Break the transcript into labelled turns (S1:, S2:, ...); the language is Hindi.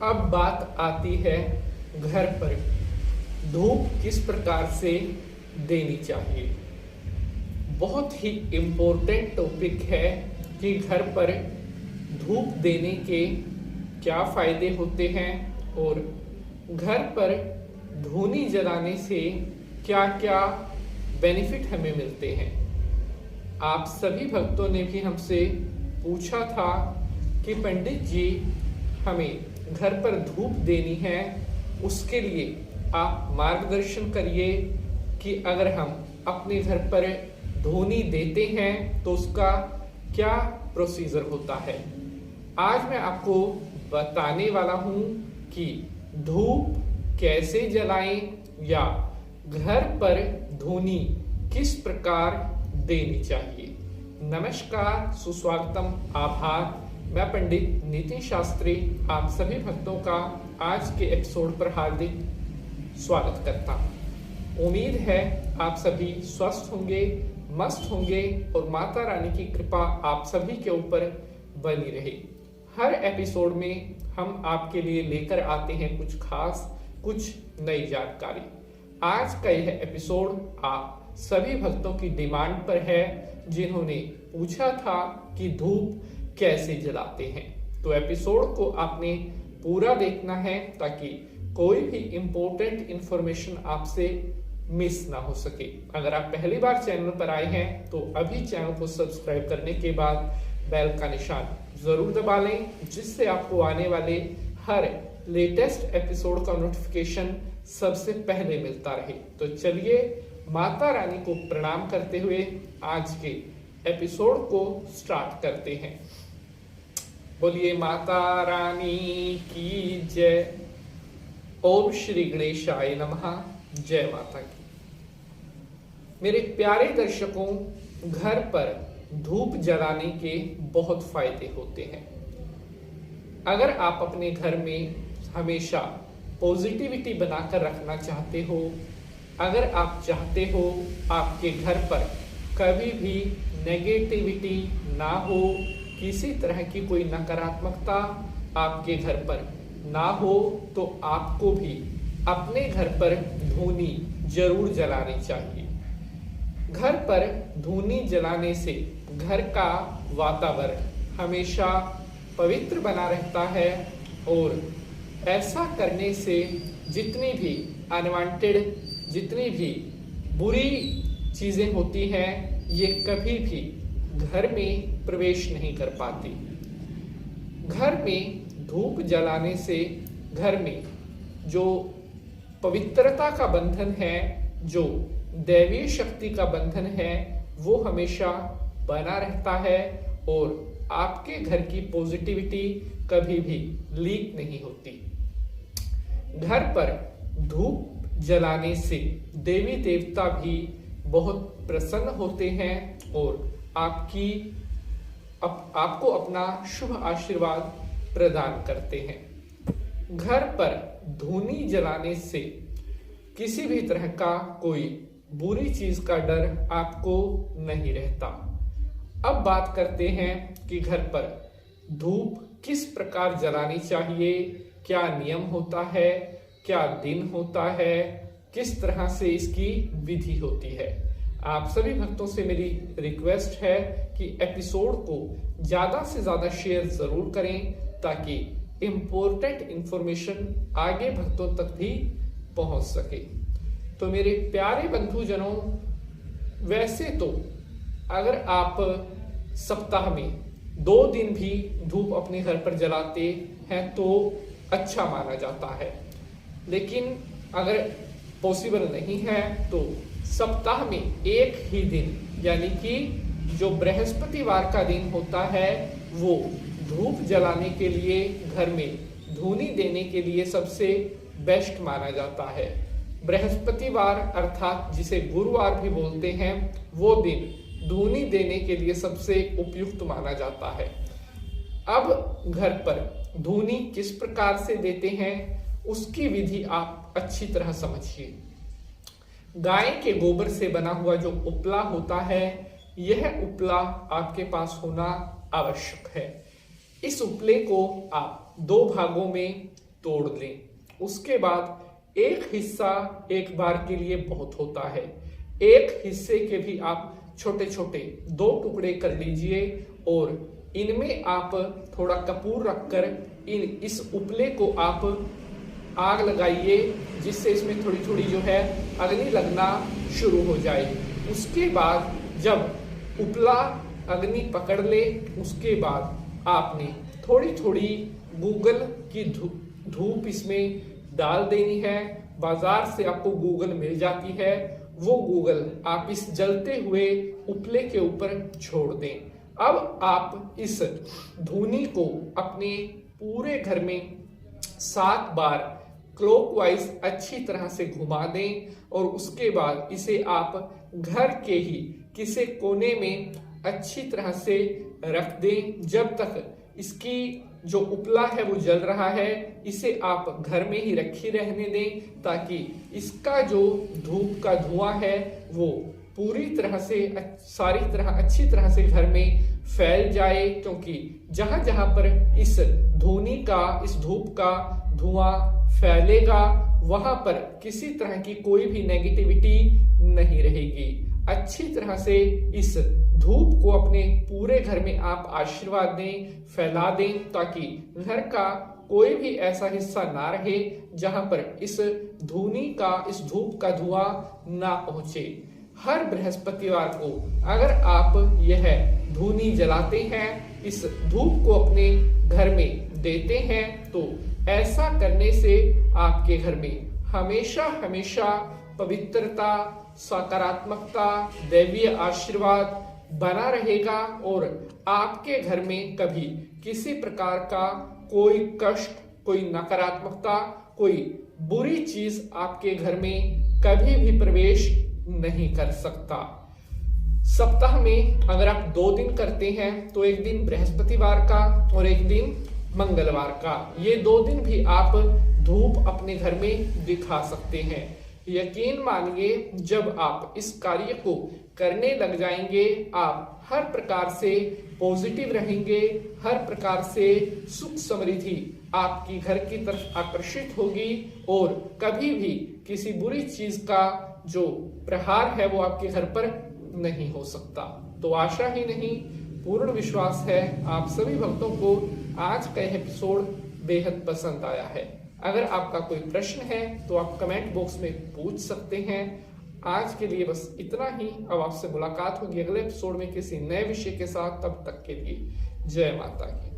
S1: अब बात आती है घर पर धूप किस प्रकार से देनी चाहिए। बहुत ही इम्पोर्टेंट टॉपिक है कि घर पर धूप देने के क्या फायदे होते हैं और घर पर धूनी जलाने से क्या क्या बेनिफिट हमें मिलते हैं। आप सभी भक्तों ने भी हमसे पूछा था कि पंडित जी हमें घर पर धूप देनी है, उसके लिए आप मार्गदर्शन करिए कि अगर हम अपने घर पर धूनी देते हैं तो उसका क्या प्रोसीजर होता है। आज मैं आपको बताने वाला हूं कि धूप कैसे जलाएं या घर पर धूनी किस प्रकार देनी चाहिए। नमस्कार, सुस्वागतम, आभार। मैं पंडित नितिन शास्त्री आप सभी भक्तों का आज के एपिसोड पर हार्दिक स्वागत करता हूं। उम्मीद है आप सभी स्वस्थ होंगे, मस्त होंगे और माता रानी की कृपा आप सभी के ऊपर बनी रहे। हर एपिसोड में हम आपके लिए लेकर आते हैं कुछ खास, कुछ नई जानकारी। आज का यह एपिसोड आप सभी भक्तों की डिमांड पर है, जिन्होंने पूछा था कि धूप कैसे जलाते हैं। तो एपिसोड को आपने पूरा देखना है ताकि कोई भी इंपॉर्टेंट इंफॉर्मेशन आपसे मिस ना हो सके। अगर आप पहली बार चैनल पर आए हैं तो अभी चैनल को सब्सक्राइब करने के बाद बेल का निशान जरूर दबा लें, जिससे आपको आने वाले हर लेटेस्ट एपिसोड का नोटिफिकेशन सबसे पहले मिलता रहे। तो चलिए माता रानी को प्रणाम करते हुए आज के एपिसोड को स्टार्ट करते हैं। बोलिए माता रानी की जय। ओम श्री गणेशाय नमः। जय माता की। मेरे प्यारे दर्शकों, घर पर धूप जलाने के बहुत फायदे होते हैं। अगर आप अपने घर में हमेशा पॉजिटिविटी बनाकर रखना चाहते हो, अगर आप चाहते हो आपके घर पर कभी भी नेगेटिविटी ना हो, किसी तरह की कोई नकारात्मकता आपके घर पर ना हो, तो आपको भी अपने घर पर धूनी जरूर जलानी चाहिए। घर पर धूनी जलाने से घर का वातावरण हमेशा पवित्र बना रहता है और ऐसा करने से जितनी भी अनवांटेड, जितनी भी बुरी चीजें होती हैं, ये कभी भी घर में प्रवेश नहीं कर पाती। घर में धूप जलाने से घर में जो पवित्रता का बंधन है, जो दैवीय शक्ति का बंधन है, वो हमेशा बना रहता है और आपके घर की पॉजिटिविटी कभी भी लीक नहीं होती। घर पर धूप जलाने से देवी देवता भी बहुत प्रसन्न होते हैं और आपको अपना शुभ आशीर्वाद प्रदान करते हैं। घर पर धूनी जलाने से किसी भी तरह का कोई बुरी चीज का डर आपको नहीं रहता। अब बात करते हैं कि घर पर धूप किस प्रकार जलानी चाहिए, क्या नियम होता है, क्या दिन होता है, किस तरह से इसकी विधि होती है। आप सभी भक्तों से मेरी रिक्वेस्ट है कि एपिसोड को ज्यादा से ज्यादा शेयर जरूर करें ताकि इंपॉर्टेंट इंफॉर्मेशन आगे भक्तों तक भी पहुंच सके। तो मेरे प्यारे बंधुजनों, वैसे तो अगर आप सप्ताह में 2 दिन भी धूप अपने घर पर जलाते हैं तो अच्छा माना जाता है, लेकिन अगर पॉसिबल नहीं है तो सप्ताह में एक ही दिन, यानी कि जो बृहस्पतिवार का दिन होता है, वो धूप जलाने के लिए, घर में धूनी देने के लिए सबसे बेस्ट माना जाता है। बृहस्पतिवार अर्थात जिसे गुरुवार भी बोलते हैं, वो दिन धूनी देने के लिए सबसे उपयुक्त माना जाता है। अब घर पर धूनी किस प्रकार से देते हैं, उसकी विधि आप अच्छी तरह समझिए। गाय के गोबर से बना हुआ जो उपला होता है, यह उपला आपके पास होना आवश्यक है। इस उपले को आप 2 भागों में तोड़ लें। उसके बाद एक हिस्सा एक बार के लिए बहुत होता है, एक हिस्से के भी आप छोटे छोटे 2 टुकड़े कर लीजिए और इनमें आप थोड़ा कपूर रखकर इस उपले को आप आग लगाइए, जिससे इसमें थोड़ी थोड़ी जो है अग्नि लगना शुरू हो जाए। उसके बाद जब उपला अग्नि पकड़ ले, उसके बाद आपने थोड़ी थोड़ी गूगल की धूप इसमें डाल देनी है। बाजार से आपको गूगल मिल जाती है, वो गूगल आप इस जलते हुए उपले के ऊपर छोड़ दें। अब आप इस धूनी को अपने पूरे घर में 7 बार क्लॉकवाइज अच्छी तरह से घुमा दें और उसके बाद इसे आप घर के ही किसी कोने में अच्छी तरह से रख दें। जब तक इसकी जो उपला है वो जल रहा है, इसे आप घर में ही रखी रहने दें, ताकि इसका जो धूप का धुआं है वो पूरी तरह से अच्छी तरह से घर में फैल जाए। क्योंकि जहां जहां पर इस धूप का धुआं फैलेगा, वहां पर किसी तरह की कोई भी नेगेटिविटी नहीं रहेगी। अच्छी तरह से इस धूप को अपने पूरे घर में आप आशीर्वाद दें, फैला दें, ताकि घर का कोई भी ऐसा हिस्सा ना रहे जहां पर इस धूप का धुआं ना पहुंचे। हर बृहस्पतिवार को अगर आप यह धूनी जलाते हैं, इस धूप को अपने घर में देते हैं, तो ऐसा करने से आपके घर में हमेशा हमेशा पवित्रता, सकारात्मकता, दैवीय आशीर्वाद बना रहेगा और आपके घर में कभी किसी प्रकार का कोई कष्ट, कोई नकारात्मकता, कोई बुरी चीज आपके घर में कभी भी प्रवेश नहीं कर सकता। सप्ताह में अगर आप 2 दिन करते हैं, तो एक दिन बृहस्पतिवार का और एक दिन मंगलवार का, ये 2 दिन भी आप धूप अपने घर में दिखा सकते हैं। यकीन मानिए, जब आप इस कार्य को करने लग जाएंगे, आप हर प्रकार से पॉजिटिव रहेंगे, हर प्रकार से सुख समृद्धि आपकी घर की तरफ आकर्षित होगी और कभी भी किसी बुरी चीज का जो प्रहार है वो आपके घर पर नहीं हो सकता। तो आशा ही नहीं, पूर्ण विश्वास है आप सभी भक्तों को आज का यह एपिसोड बेहद पसंद आया है। अगर आपका कोई प्रश्न है तो आप कमेंट बॉक्स में पूछ सकते हैं। आज के लिए बस इतना ही। अब आपसे मुलाकात होगी अगले एपिसोड में किसी नए विषय के साथ। तब तक के लिए जय माता की।